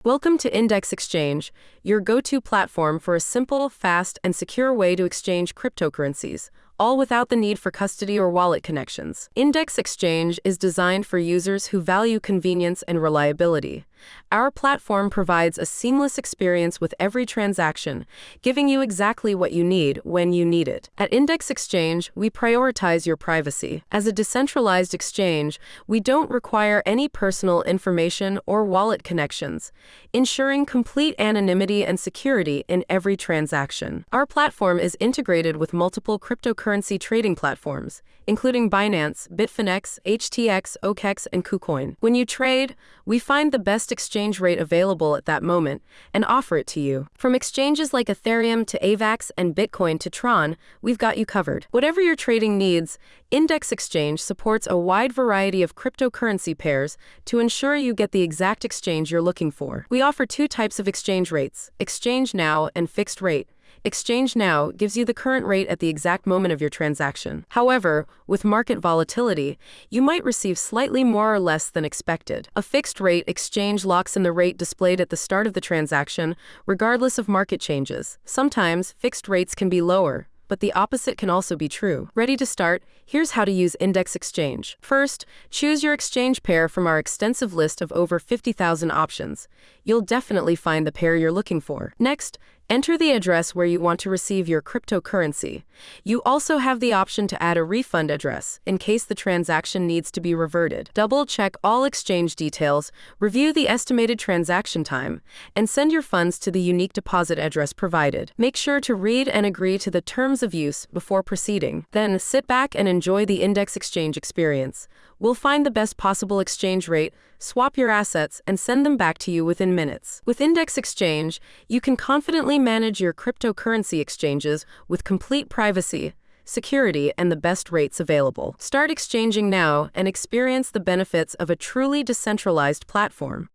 Welcome to Index Exchange, your go-to platform for a simple, fast, and secure way to exchange cryptocurrencies, all without the need for custody or wallet connections. Index Exchange is designed for users who value convenience and reliability. Our platform provides a seamless experience with every transaction, giving you exactly what you need when you need it. At Index Exchange, we prioritize your privacy. As a decentralized exchange, we don't require any personal information or wallet connections, ensuring complete anonymity and security in every transaction. Our platform is integrated with multiple cryptocurrency trading platforms, including Binance, Bitfinex, HTX, OKEx, and KuCoin. When you trade, we find the best exchange rate available at that moment and offer it to you. From exchanges like Ethereum to AVAX and Bitcoin to Tron, we've got you covered. Whatever your trading needs, Index Exchange supports a wide variety of cryptocurrency pairs to ensure you get the exact exchange you're looking for. We offer two types of exchange rates: Exchange Now and Fixed Rate. Exchange Now gives you the current rate at the exact moment of your transaction. However, with market volatility, you might receive slightly more or less than expected. A fixed rate exchange locks in the rate displayed at the start of the transaction, regardless of market changes. Sometimes, fixed rates can be lower, but the opposite can also be true. Ready to start? Here's how to use Index Exchange. First, choose your exchange pair from our extensive list of over 50,000 options. You'll definitely find the pair you're looking for. Next, enter the address where you want to receive your cryptocurrency. You also have the option to add a refund address in case the transaction needs to be reverted. Double-check all exchange details, review the estimated transaction time, and send your funds to the unique deposit address provided. Make sure to read and agree to the terms of use before proceeding. Then sit back and enjoy the Index Exchange experience. We'll find the best possible exchange rate, swap your assets, and send them back to you within minutes. With Index Exchange, you can confidently manage your cryptocurrency exchanges with complete privacy, security, and the best rates available. Start exchanging now and experience the benefits of a truly decentralized platform.